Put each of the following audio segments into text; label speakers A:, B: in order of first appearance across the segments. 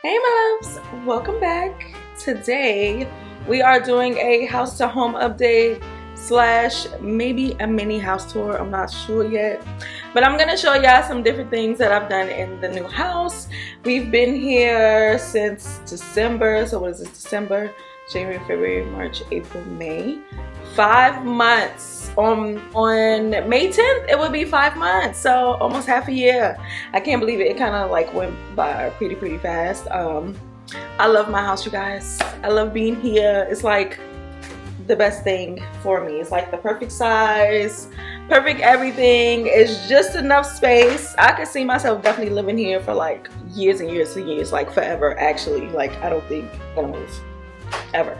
A: Hey my loves, welcome back. Today we are doing a house to home update slash maybe a mini house tour. I'm not sure yet, but I'm gonna show y'all some different things that I've done in the new house. We've been here since December, so what is this? December, January, February, March, April, May. 5 months. On May 10th it would be 5 months, so almost half a year. I can't believe it. It kind of like went by pretty fast. I love my house, you guys. I love being here. It's like the best thing for me. It's like the perfect size, perfect everything. It's just enough space. I could see myself definitely living here for like years and years and years, like forever actually. Like I don't think I'm gonna move ever.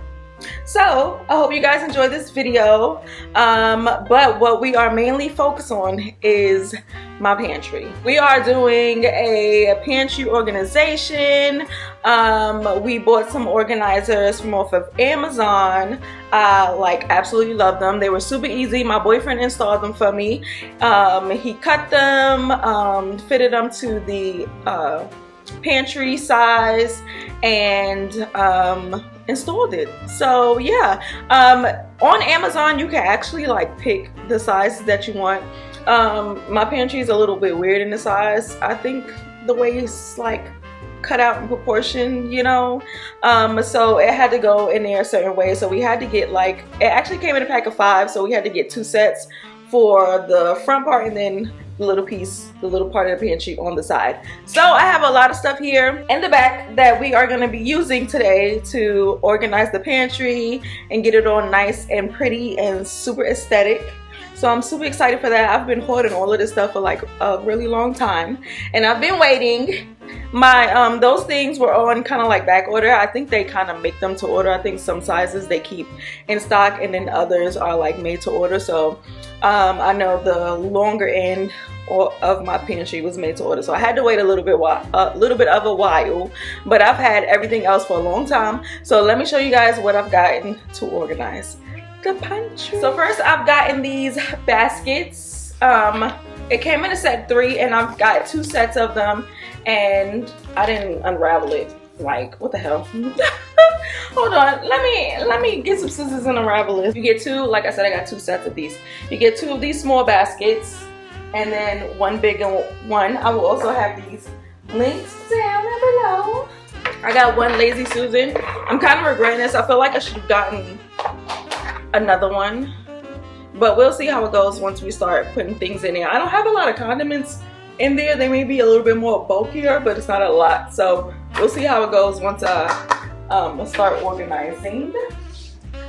A: So I hope you guys enjoyed this video, but what we are mainly focused on is my pantry. We are doing a pantry organization. We bought some organizers from off of Amazon. Like absolutely love them. They were super easy. My boyfriend installed them for me. He cut them, fitted them to the pantry size, and installed it. So yeah, on Amazon you can actually like pick the sizes that you want. My pantry is a little bit weird in the size. I think the way it's like cut out in proportion, you know, so it had to go in there a certain way. So we had to get like, it actually came in a pack of 5, so we had to get 2 sets for the front part and then the little piece, the little part of the pantry on the side. So I have a lot of stuff here in the back that we are going to be using today to organize the pantry and get it all nice and pretty and super aesthetic. So I'm super excited for that. I've been hoarding all of this stuff for like a really long time, and I've been waiting. My those things were on kind of like back order. I think they kind of make them to order. I think some sizes they keep in stock and then others are like made to order. So I know the longer end of my pantry was made to order, so I had to wait a little bit of a while, but I've had everything else for a long time. So let me show you guys what I've gotten to organize the pantry. So first I've gotten these baskets. It came in a set 3 and I've got 2 sets of them, and I didn't unravel it. Like, what the hell? Hold on, let me get some scissors and unravel it. You get 2, like I said, I got 2 sets of these. You get 2 of these small baskets and then 1 big one. I will also have these links down below. I got 1 Lazy Susan. I'm kind of regretting this. I feel like I should have gotten another one, but we'll see how it goes once we start putting things in there. I don't have a lot of condiments in there. They may be a little bit more bulkier, but it's not a lot. So we'll see how it goes once I start organizing.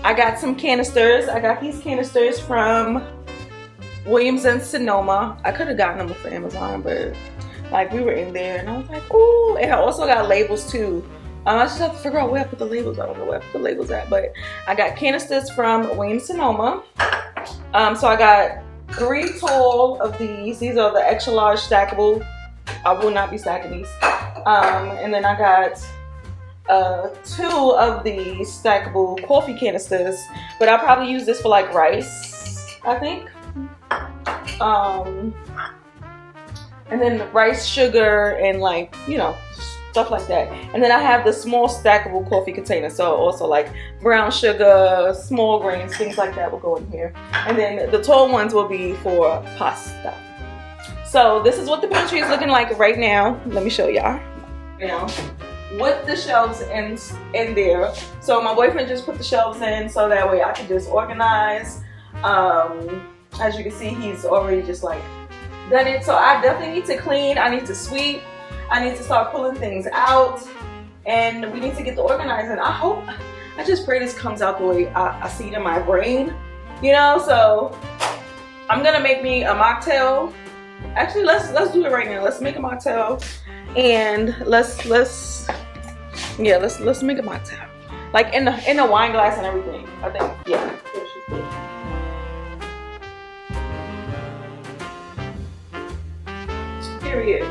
A: I got some canisters. I got these canisters from Williams and Sonoma. I could have gotten them from Amazon, but like we were in there and I was like, ooh. And I also got labels too. I just have to figure out where I put the labels. I don't know where I put the labels at, but I got canisters from Williams Sonoma. So I got 3 tall of these. These are the extra large stackable. I will not be stacking these. And then I got 2 of the stackable coffee canisters, but I'll probably use this for like rice, I think. And then rice, sugar, and like, you know, stuff like that. And then I have the small stackable coffee container, so also like brown sugar, small grains, things like that will go in here. And then the tall ones will be for pasta. So this is what the pantry is looking like right now. Let me show y'all. You know, with the shelves in there. So my boyfriend just put the shelves in so that way I can just organize. As you can see, he's already just like done it. So I definitely need to clean. I need to sweep. I need to start pulling things out, and we need to get the organizing. I just pray this comes out the way I see it in my brain, you know. So I'm gonna make me a mocktail. Actually, let's do it right now. Let's make a mocktail, and let's make a mocktail, like in the wine glass and everything. I think, yeah. Period.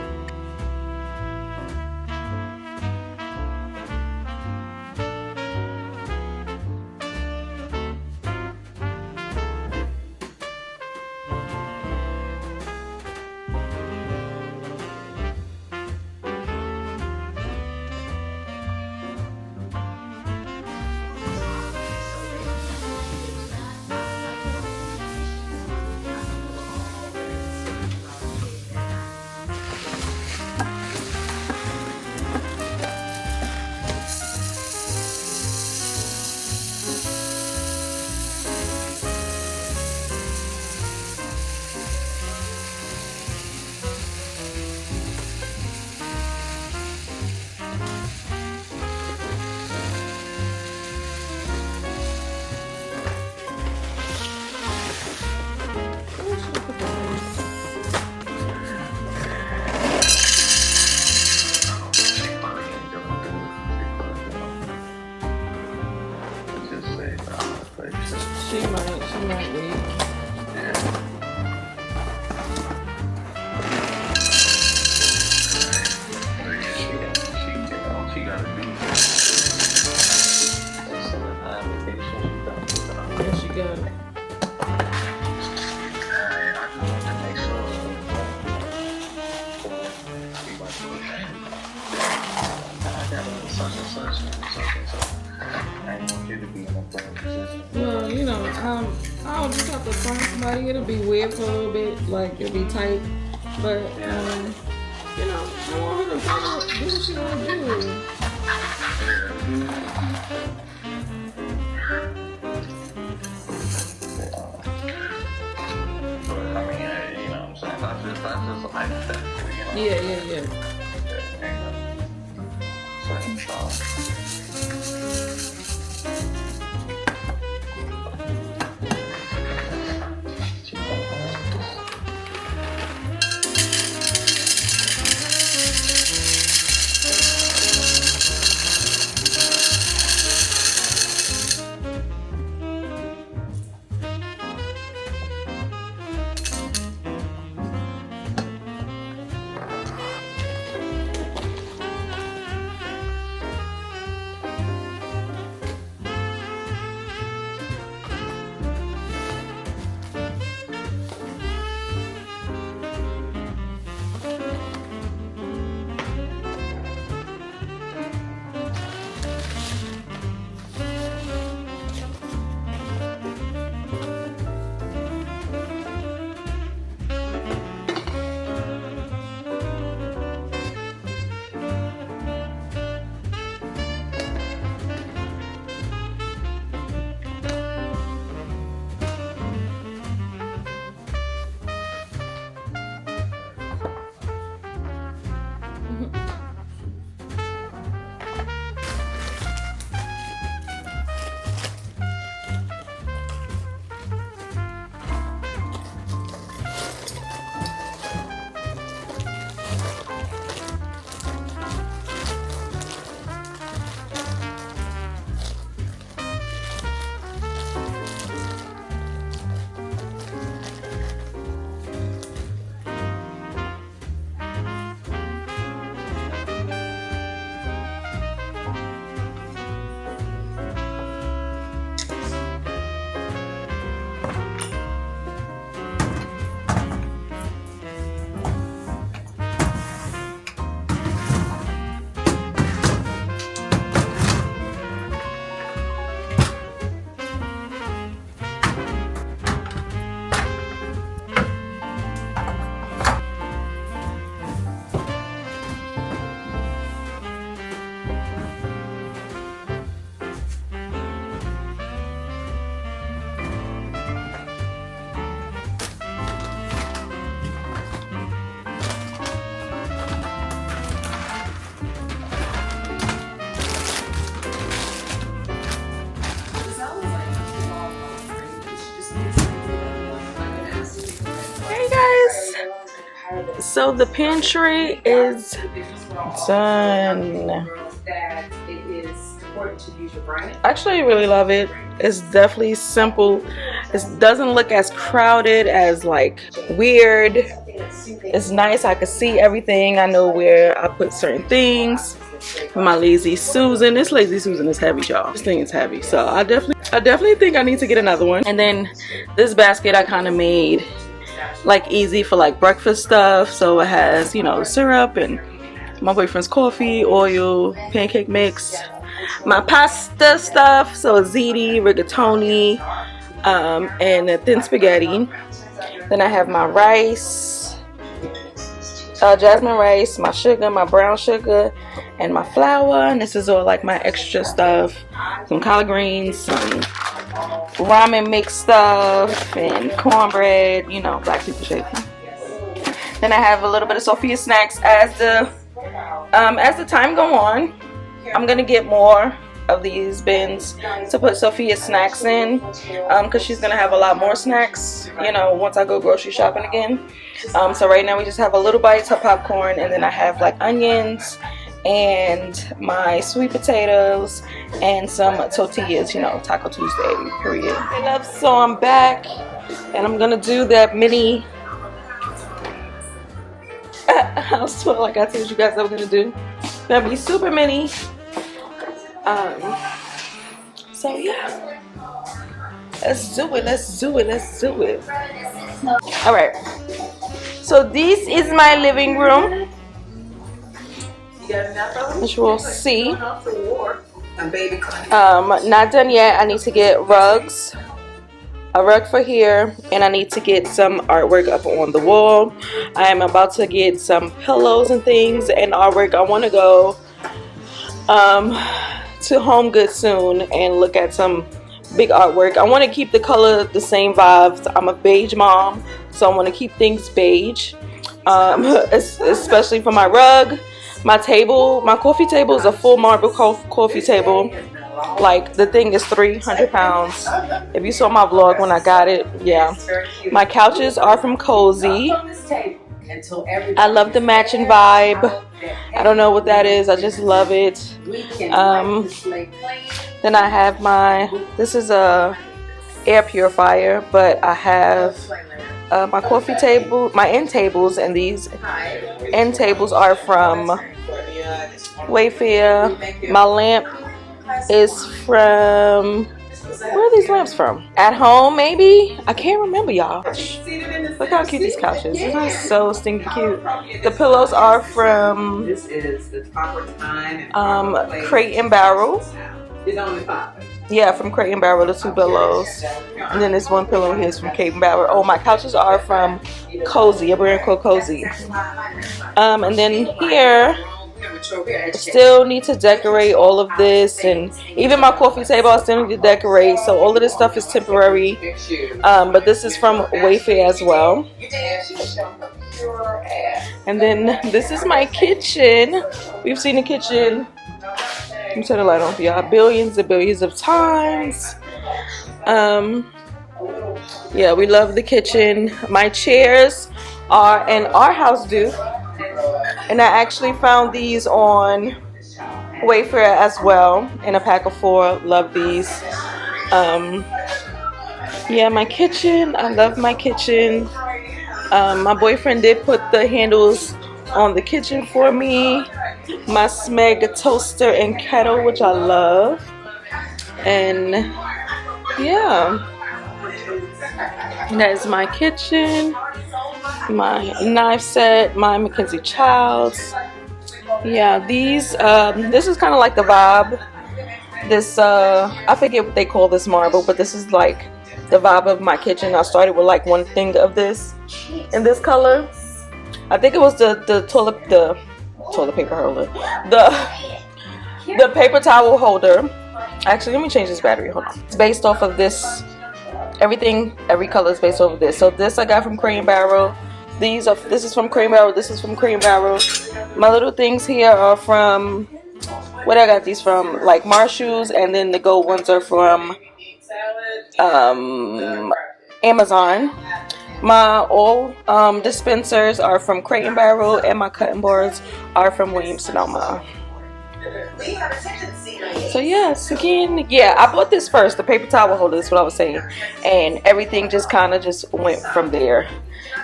A: She might wait.
B: She gotta be.
A: Yeah, she got it. Well, you know, I'll just have to find somebody. It'll be weird for a little bit, like it'll be tight, but you know, I want her to do what she wanna do. Yeah. So the pantry is done. I actually really love it. It's definitely simple. It doesn't look as crowded, as like weird. It's nice. I can see everything. I know where I put certain things. My Lazy Susan. This Lazy Susan is heavy, y'all. This thing is heavy. So I definitely think I need to get another one. And then this basket I kind of made like easy for like breakfast stuff. So it has, you know, syrup and my boyfriend's coffee, oil, pancake mix, my pasta stuff, so ziti, rigatoni, and a thin spaghetti. Then I have my rice, jasmine rice, my sugar, my brown sugar, and my flour. And this is all like my extra stuff, some collard greens, some ramen mix stuff, and cornbread, you know, black people shit. Then I have a little bit of Sophia snacks. As the time go on, I'm gonna get more of these bins to put Sophia's snacks in, because she's gonna have a lot more snacks, you know, once I go grocery shopping again. So right now we just have a little bites of popcorn, and then I have like onions and my sweet potatoes and some tortillas, you know, Taco Tuesday, period. So I'm back and I'm gonna do that mini house tour like I told you guys I was gonna do. It's gonna be super mini. So yeah, let's do it, let's do it, let's do it. All right, so this is my living room, which we'll see. Not done yet. I need to get rugs, a rug for here, and I need to get some artwork up on the wall. I am about to get some pillows and things and artwork. I want to go to Home Goods soon and look at some big artwork. I want to keep the color the same vibes. I'm a beige mom, so I want to keep things beige, especially for my rug. My table, my coffee table is a full marble coffee table. Like, the thing is 300 pounds. If you saw my vlog when I got it, yeah. My couches are from Cozy. I love the matching vibe. I don't know what that is. I just love it. Then I have this is a air purifier, but I have my coffee table, my end tables, and these end tables are from Wayfair. My lamp is from, where are these lamps from? At Home, maybe? I can't remember, y'all. Look how cute these couches. These are so stinky cute. The pillows are from Crate and Barrel. Yeah, from Crate and Barrel, the 2 pillows. And then this one pillow here is from Crate and Barrel. Oh, my couches are from Cozy, a brand called Cozy. And then here, I still need to decorate all of this, and even my coffee table I still need to decorate. So all of this stuff is temporary, but this is from Wayfair as well. And then this is my kitchen. We've seen the kitchen, let me turn the light on for y'all, billions and billions of times. Yeah, we love the kitchen. My chairs are an Our House Duke, and I actually found these on Wayfair as well in a pack of 4. Love these. Yeah, my kitchen, I love my kitchen. My boyfriend did put the handles on the kitchen for me. My Smeg toaster and kettle, which I love. And yeah, that is my kitchen. My knife set, my Mackenzie Childs. Yeah, these this is kind of like the vibe. This I forget what they call this marble, but this is like the vibe of my kitchen. I started with like one thing of this in this color. I think it was the toilet paper holder, the paper towel holder. Actually, let me change this battery. Hold on. It's based off of this. Every color is based off of this. So this I got from Crate and Barrel. This is from Crate and Barrel. This is from Crate and Barrel. My little things here are from, what I got these from, like Marshall's, and then the gold ones are from Amazon. My oil dispensers are from Crate and Barrel, and my cutting boards are from Williams-Sonoma. So yes, again, yeah, I bought this first, the paper towel holder, is what I was saying, and everything just kind of just went from there.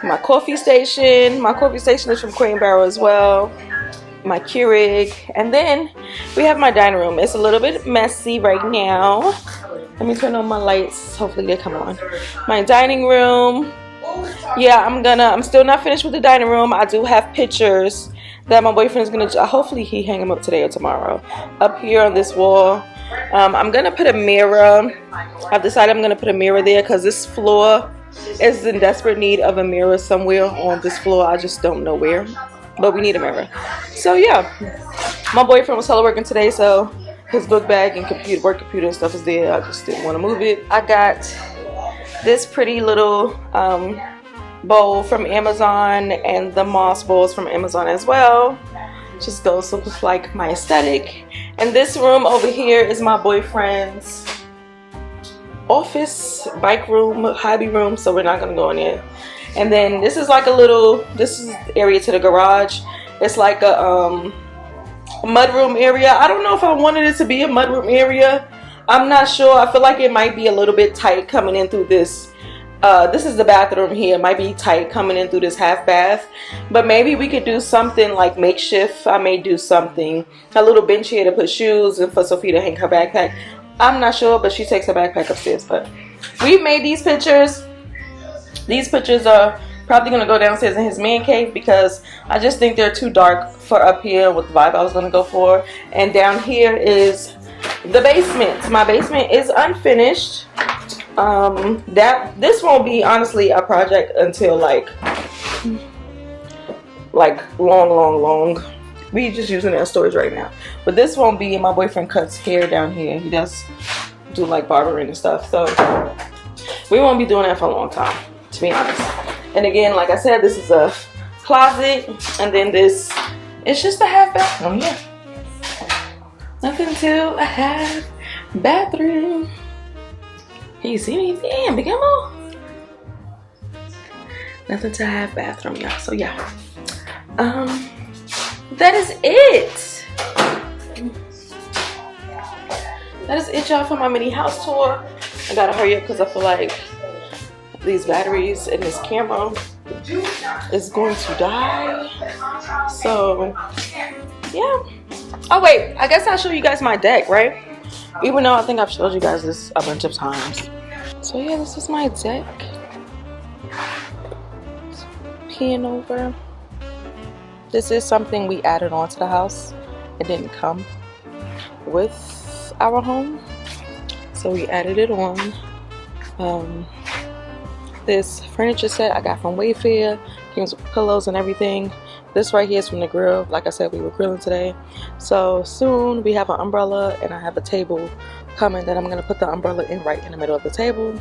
A: My coffee station is from Crate and Barrel as well. My Keurig, and then we have my dining room. It's a little bit messy right now. Let me turn on my lights. Hopefully they come on. My dining room. Yeah, I'm still not finished with the dining room. I do have pictures that my boyfriend's gonna, hopefully he hang them up today or tomorrow, up here on this wall. I'm gonna put a mirror. I've decided I'm gonna put a mirror there because this floor is in desperate need of a mirror somewhere on this floor. I just don't know where, but we need a mirror. So yeah, my boyfriend was teleworking today, so his book bag and work computer and stuff is there. I just didn't want to move it. I got this pretty little bowl from Amazon, and the moss bowls from Amazon as well. Just goes with like my aesthetic. And this room over here is my boyfriend's office, bike room, hobby room, so we're not gonna go in there. And then this is like a little, this is the area to the garage. It's like a mudroom area. I don't know if I wanted it to be a mudroom area. I'm not sure. I feel like it might be a little bit tight coming in through this. This is the bathroom here. It might be tight coming in through this half bath, but maybe we could do something like makeshift. I may do something, a little bench here to put shoes and for Sophie to hang her backpack. I'm not sure, but she takes her backpack upstairs. But we've made these pictures. These pictures are probably going to go downstairs in his man cave because I just think they're too dark for up here with the vibe I was going to go for. And down here is the basement. My basement is unfinished. This won't be honestly a project until like long. We just using it as storage right now, but this won't be. My boyfriend cuts hair down here. He does do like barbering and stuff, so we won't be doing that for a long time, to be honest. And again, like I said, this is a closet, and then this it's just a half bathroom. Yeah, nothing to a half bathroom. Can you see me? Damn, big Emma. Nothing to have bathroom, y'all. So yeah, that is it. That is it, y'all, for my mini house tour. I gotta hurry up because I feel like these batteries in this camera is going to die. So yeah. Oh wait, I guess I'll show you guys my deck, right? Even though I think I've showed you guys this a bunch of times. So yeah, this is my deck. Peeing over. This is something we added onto the house. It didn't come with our home, so we added it on. This furniture set I got from Wayfair. Comes with pillows and everything. This right here is from the grill. Like I said, we were grilling today. So soon we have an umbrella and I have a table coming that I'm going to put the umbrella in right in the middle of the table.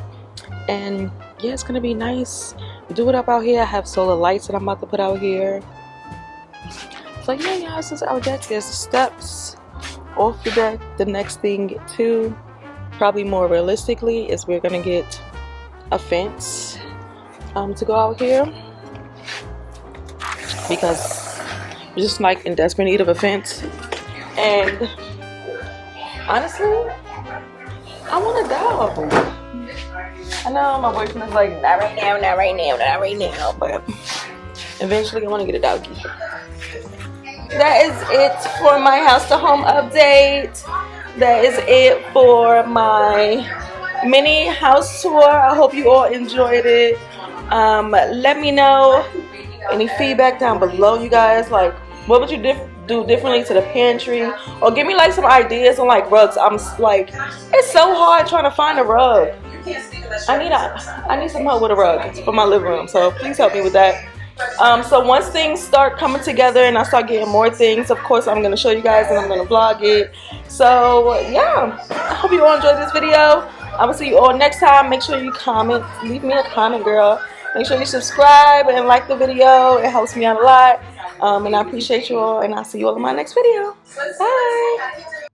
A: And yeah, it's going to be nice. Do it up out here. I have solar lights that I'm about to put out here. So yeah, y'all, this is our deck. There's the steps off the deck. The next thing too, probably more realistically, is we're going to get a fence to go out here. Because we're just like in desperate need of a fence. And honestly, I want a dog. I know my boyfriend is like, not right now, not right now, not right now, but eventually I want to get a doggy. That is it for my house to home update. That is it for my mini house tour. I hope you all enjoyed it. Let me know any feedback down below, you guys. Like, what would you do differently to the pantry? Or give me like some ideas on like rugs. I'm like, it's so hard trying to find a rug. I need some help with a rug for my living room, so please help me with that. So once things start coming together and I start getting more things, of course I'm going to show you guys and I'm going to vlog it. So yeah, I hope you all enjoyed this video. I will see you all next time. Make sure you comment, leave me a comment, girl. Make sure you subscribe and like the video. It helps me out a lot. And I appreciate you all, and I'll see you all in my next video. Bye.